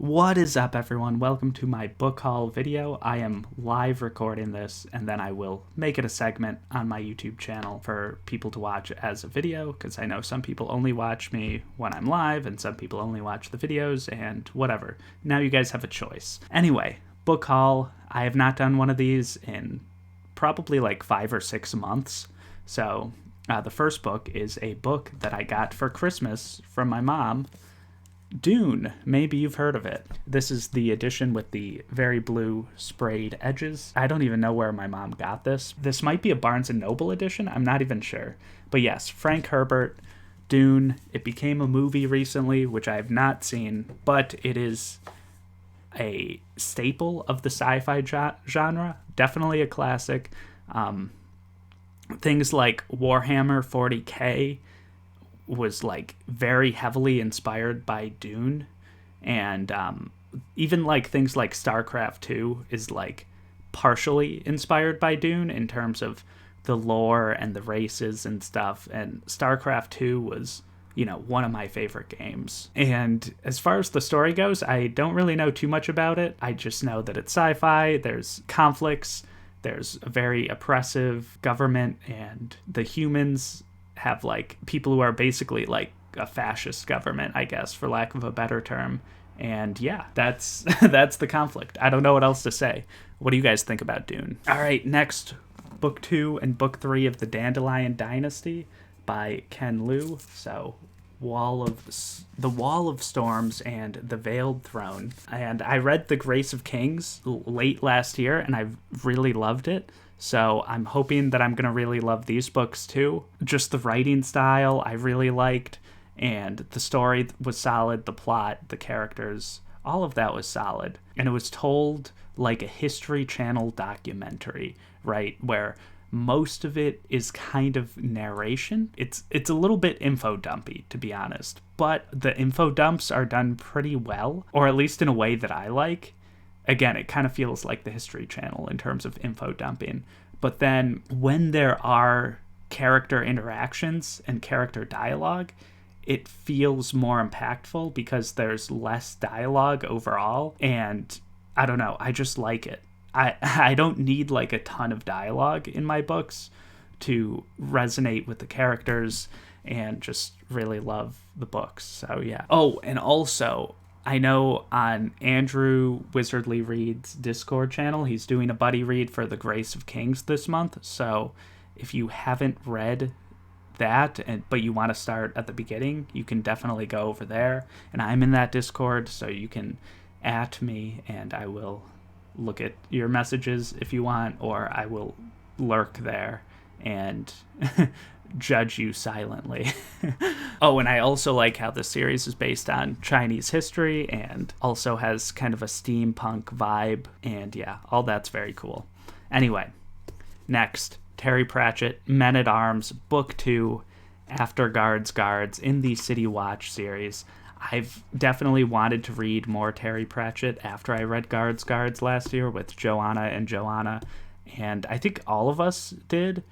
What is up, everyone? Welcome to my book haul video. I am live recording this, and then I will make it a segment on my YouTube channel for people to watch as a video, because I know some people only watch me when I'm live, and some people only watch the videos, and whatever. Now you guys have a choice. Anyway, book haul. I have not done one of these in probably like 5 or 6 months. So the first book is a book that I got for Christmas from my mom. Dune. Maybe you've heard of it. This is the edition with the very blue sprayed edges. I don't even know where my mom got this. This might be a Barnes & Noble edition. I'm not even sure. But yes, Frank Herbert, Dune. It became a movie recently, which I have not seen, but it is a staple of the sci-fi genre. Definitely a classic. Things like Warhammer 40K was like very heavily inspired by Dune, and even like things like StarCraft 2 is like partially inspired by Dune in terms of the lore and the races and stuff. And StarCraft 2 was, one of my favorite games. And as far as the story goes, I don't really know too much about it. I just know that it's sci-fi, there's conflicts, there's a very oppressive government, and the humans have like people who are basically like a fascist government, I guess, for lack of a better term. And yeah, that's that's the conflict. I don't know what else to say. What do you guys think about Dune? All right, next, book 2 and book 3 of the Dandelion Dynasty by Ken Liu. So the Wall of Storms and the Veiled Throne. And I read The Grace of Kings late last year, and I really loved it. So I'm hoping that I'm going to really love these books too. Just the writing style I really liked, and the story was solid, the plot, the characters, all of that was solid. And it was told like a History Channel documentary, right? Where most of it is kind of narration. It's a little bit info dumpy, to be honest, but the info dumps are done pretty well, or at least in a way that I like. Again, it kind of feels like the History Channel in terms of info dumping. But then when there are character interactions and character dialogue, it feels more impactful because there's less dialogue overall. And I don't know, I just like it. I don't need like a ton of dialogue in my books to resonate with the characters and just really love the books. So yeah. Oh, and also, I know on Andrew Wizardly Reads Discord channel, he's doing a buddy read for The Grace of Kings this month. So if you haven't read that, but you want to start at the beginning, you can definitely go over there. And I'm in that Discord, so you can @ me and I will look at your messages if you want, or I will lurk there and judge you silently. Oh, and I also like how the series is based on Chinese history and also has kind of a steampunk vibe, and yeah, all that's very cool. Anyway, next, Terry Pratchett, Men-at-Arms, Book 2, After Guards in the City Watch series. I've definitely wanted to read more Terry Pratchett after I read Guards last year with Joanna, and I think all of us did,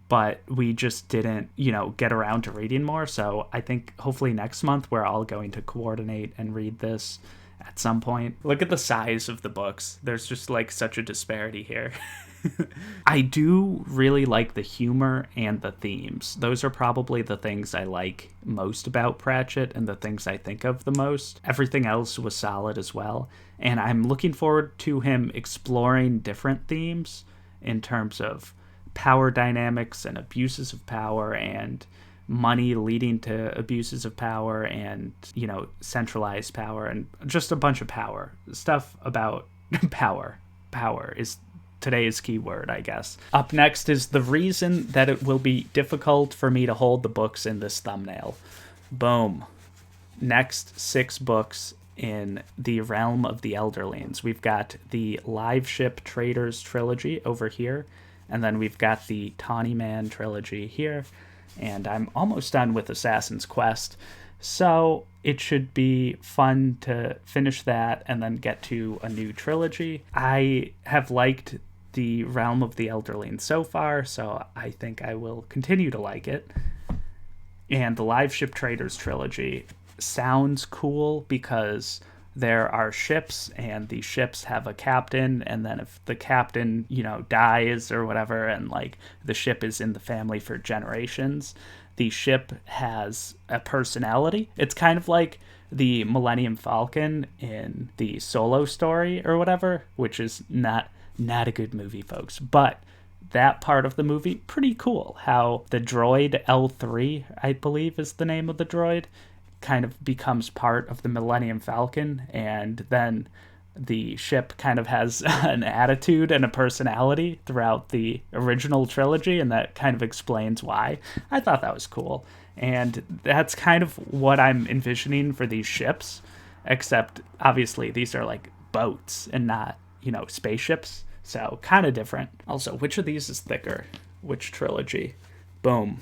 but we just didn't, get around to reading more. So I think hopefully next month we're all going to coordinate and read this at some point. Look at the size of the books. There's just like such a disparity here. I do really like the humor and the themes. Those are probably the things I like most about Pratchett and the things I think of the most. Everything else was solid as well. And I'm looking forward to him exploring different themes in terms of power dynamics and abuses of power and money leading to abuses of power and, centralized power and just a bunch of power. Stuff about power. Power is today's keyword, I guess. Up next is the reason that it will be difficult for me to hold the books in this thumbnail. Boom. Next 6 books in the realm of the Elderlings. We've got the Live Ship Traders trilogy over here, and then we've got the Tawny Man trilogy here, and I'm almost done with Assassin's Quest, so it should be fun to finish that and then get to a new trilogy. I have liked the realm of the Elderlings so far, so I think I will continue to like it. And the Live Ship Traders trilogy sounds cool because there are ships, and the ships have a captain, and then if the captain, dies or whatever, and like the ship is in the family for generations, the ship has a personality. It's kind of like the Millennium Falcon in the Solo story or whatever, which is not a good movie, folks, but that part of the movie, pretty cool. How the droid L3, I believe is the name of the droid, kind of becomes part of the Millennium Falcon, and then the ship kind of has an attitude and a personality throughout the original trilogy, and that kind of explains why. I thought that was cool. And that's kind of what I'm envisioning for these ships, except obviously these are like boats and not, spaceships. So kind of different. Also, which of these is thicker? Which trilogy? Boom.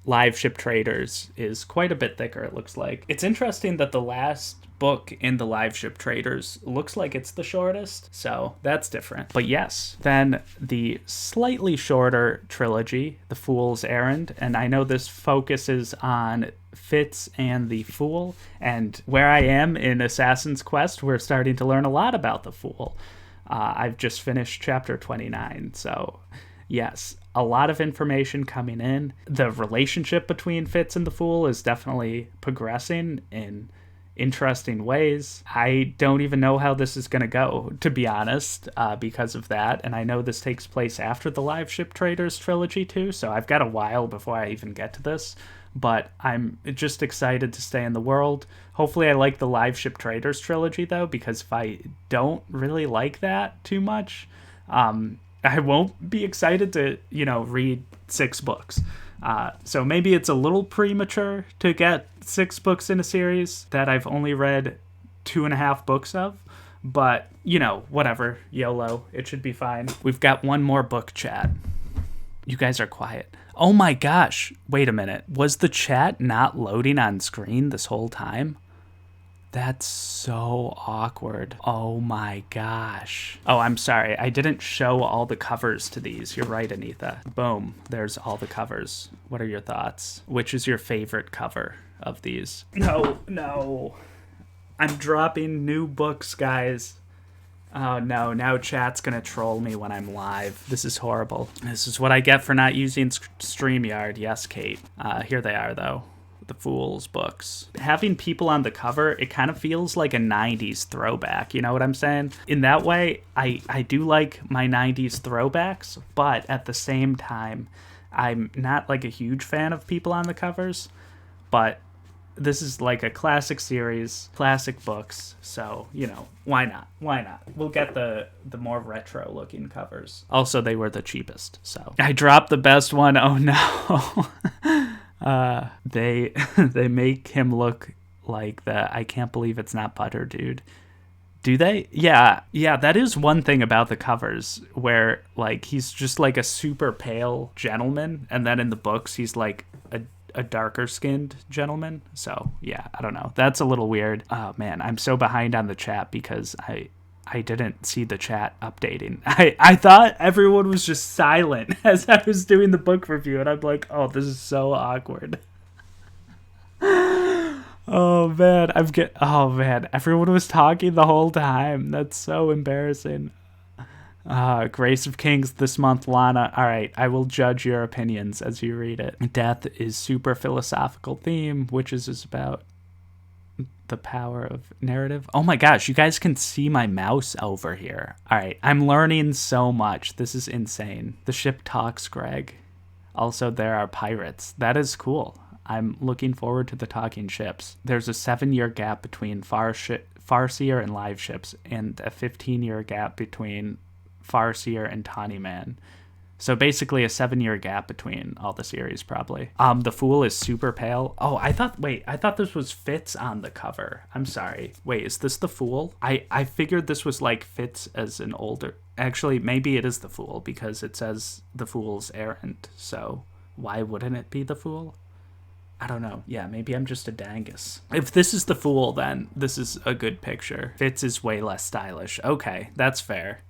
Live Ship Traders is quite a bit thicker, it looks like. It's interesting that the last book in the Live Ship Traders looks like it's the shortest, so that's different. But yes, then the slightly shorter trilogy, The Fool's Errand, and I know this focuses on Fitz and the Fool, and where I am in Assassin's Quest, we're starting to learn a lot about the Fool. I've just finished chapter 29, so yes, a lot of information coming in. The relationship between Fitz and the Fool is definitely progressing in interesting ways. I don't even know how this is going to go, to be honest, because of that. And I know this takes place after the Live Ship Traders trilogy too, so I've got a while before I even get to this. But I'm just excited to stay in the world. Hopefully I like the Live Ship Traders trilogy, though, because if I don't really like that too much, I won't be excited to, read 6 books. So maybe it's a little premature to get 6 books in a series that I've only read 2.5 books of. But, whatever. YOLO. It should be fine. We've got one more book chat. You guys are quiet. Oh my gosh. Wait a minute. Was the chat not loading on screen this whole time? That's so awkward. Oh my gosh. Oh, I'm sorry. I didn't show all the covers to these. You're right, Anita. Boom. There's all the covers. What are your thoughts? Which is your favorite cover of these? No. I'm dropping new books, guys. Oh no, now chat's gonna troll me when I'm live. This is horrible. This is what I get for not using StreamYard. Yes, Kate. Here they are, though. The Fool's books. Having people on the cover, it kind of feels like a 90s throwback, you know what I'm saying? In that way, I do like my 90s throwbacks, but at the same time, I'm not like a huge fan of people on the covers, but this is like a classic series, classic books, so, why not? We'll get the more retro looking covers. Also, they were the cheapest, so. I dropped the best one, oh no. They make him look like the I can't believe it's not butter dude. Do they? Yeah, that is one thing about the covers where like he's just like a super pale gentleman, and then in the books he's like a darker skinned gentleman. So yeah, I don't know. That's a little weird. Oh man, I'm so behind on the chat because I didn't see the chat updating. I thought everyone was just silent as I was doing the book review, and I'm like, oh, this is so awkward. Oh man, everyone was talking the whole time. That's so embarrassing. Grace of Kings this month, Lana. All right, I will judge your opinions as you read it. Death is super philosophical theme. Witches is about the power of narrative. Oh my gosh, you guys can see my mouse over here. All right, I'm learning so much. This is insane. The ship talks, Greg. Also, there are pirates. That is cool. I'm looking forward to the talking ships. There's a 7-year gap between Farseer and Live Ships, and a 15-year gap between Farseer and Tawny Man. So basically a 7-year gap between all the series, probably. The Fool is super pale. Oh, I thought this was Fitz on the cover. I'm sorry. Wait, is this the Fool? I figured this was like Fitz as an older... Actually, maybe it is the Fool because it says The Fool's Errand. So why wouldn't it be the Fool? I don't know. Yeah, maybe I'm just a dangus. If this is the Fool, then this is a good picture. Fitz is way less stylish. Okay, that's fair.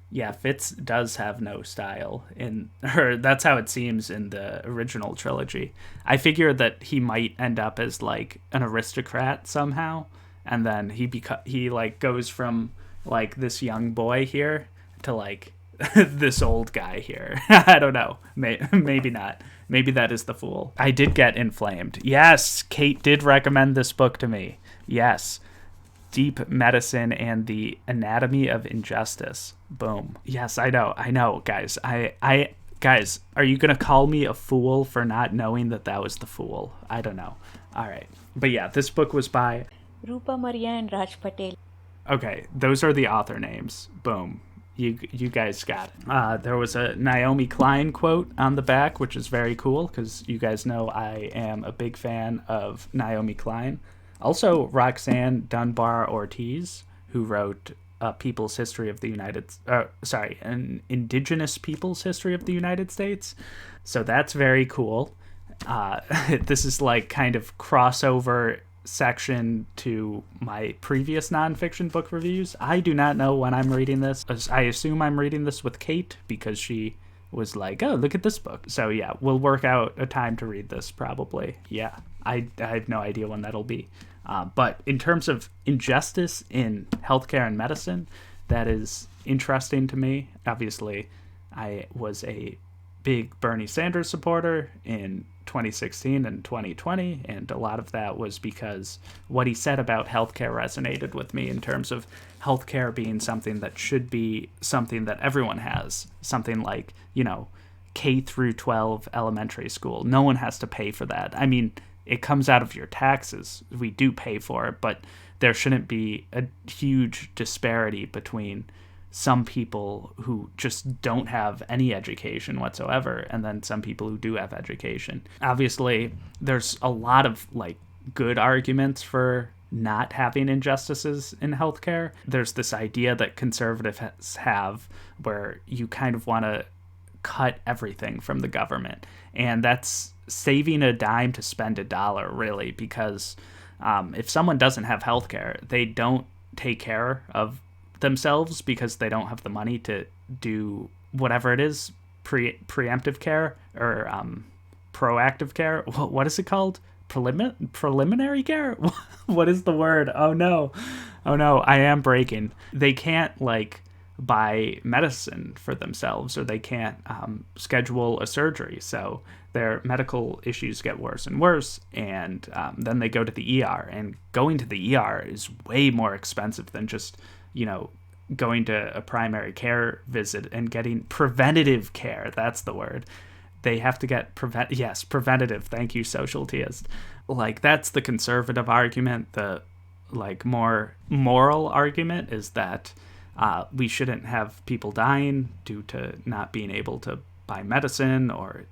Yeah, Fitz does have no style in her. That's how it seems in the original trilogy. I figure that he might end up as like an aristocrat somehow, and then he like goes from like this young boy here to like this old guy here. I don't know. Maybe not. Maybe that is the Fool. I did get Inflamed. Yes, Kate did recommend this book to me. Yes. Deep Medicine and the Anatomy of Injustice. Boom. Yes, I know, guys. Guys, are you going to call me a fool for not knowing that was the Fool? I don't know. All right. But yeah, this book was by Rupa, Marya, and Patel. Okay, those are the author names. Boom. You guys got it. There was a Naomi Klein quote on the back, which is very cool because you guys know I am a big fan of Naomi Klein. Also, Roxanne Dunbar Ortiz, who wrote People's History of the an Indigenous People's History of the United States. So that's very cool. This is like kind of crossover section to my previous nonfiction book reviews. I do not know when I'm reading this. I assume I'm reading this with Kate because she was like, oh, look at this book. So yeah, we'll work out a time to read this probably. Yeah, I have no idea when that'll be. But in terms of injustice in healthcare and medicine, that is interesting to me. Obviously, I was a big Bernie Sanders supporter in 2016 and 2020, and a lot of that was because what he said about healthcare resonated with me in terms of healthcare being something that should be something that everyone has, something like, K through 12 elementary school. No one has to pay for that. I mean, it comes out of your taxes. We do pay for it, but there shouldn't be a huge disparity between some people who just don't have any education whatsoever, and then some people who do have education. Obviously, there's a lot of good arguments for not having injustices in healthcare. There's this idea that conservatives have where you kind of want to cut everything from the government, and that's saving a dime to spend a dollar, really, because if someone doesn't have healthcare, they don't take care of themselves because they don't have the money to do whatever it is, preemptive care or proactive care. What is it called? Preliminary care? What is the word? Oh no, I am breaking. They can't buy medicine for themselves, or they can't schedule a surgery, so their medical issues get worse and worse, and then they go to the ER, and going to the ER is way more expensive than just going to a primary care visit and getting preventative care. That's the word. They have to get preventative. Thank you, social teist. That's the conservative argument. The more moral argument is that we shouldn't have people dying due to not being able to buy medicine or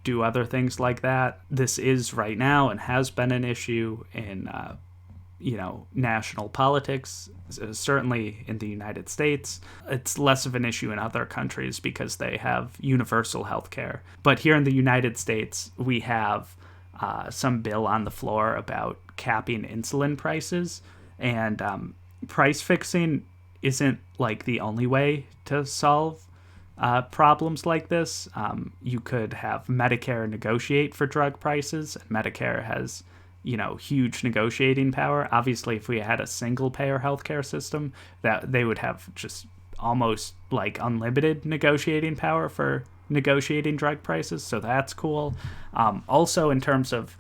do other things like that. This is right now and has been an issue in national politics, certainly in the United States. It's less of an issue in other countries because they have universal health care. But here in the United States, we have some bill on the floor about capping insulin prices, and price fixing isn't the only way to solve problems like this. You could have Medicare negotiate for drug prices, and Medicare has huge negotiating power. Obviously, if we had a single payer healthcare system, that they would have just almost unlimited negotiating power for negotiating drug prices. So that's cool. Also, in terms of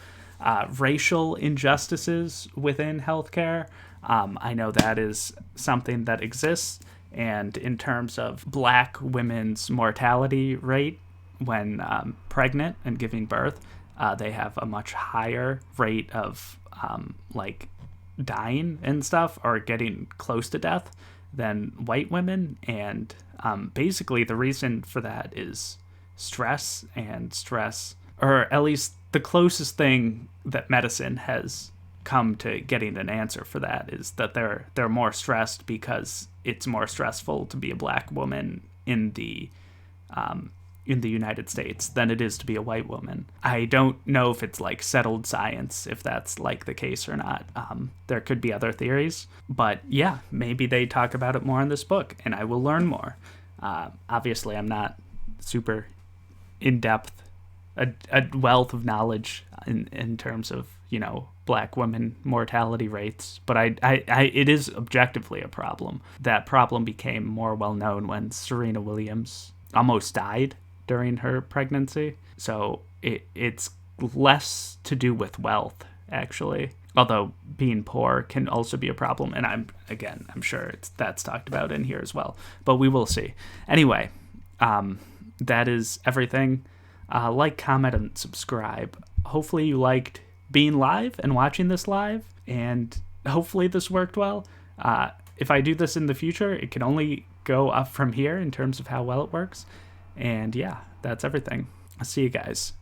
racial injustices within healthcare, I know that is something that exists. And in terms of Black women's mortality rate when pregnant and giving birth, they have a much higher rate of dying and stuff, or getting close to death, than white women. And basically the reason for that is stress, or at least the closest thing that medicine has come to getting an answer for that is that they're more stressed because it's more stressful to be a Black woman in the United States than it is to be a white woman. I don't know if it's settled science, if that's the case or not. There could be other theories, but yeah, maybe they talk about it more in this book, and I will learn more. Obviously, I'm not super in-depth, a wealth of knowledge in terms of black women mortality rates, but it is objectively a problem. That problem became more well known when Serena Williams almost died during her pregnancy. So it's less to do with wealth, actually. Although being poor can also be a problem, and I'm sure that's talked about in here as well. But we will see. Anyway, that is everything. Like, comment, and subscribe. Hopefully you liked being live and watching this live, and hopefully this worked well. If I do this in the future, it can only go up from here in terms of how well it works. And yeah, that's everything. I'll see you guys.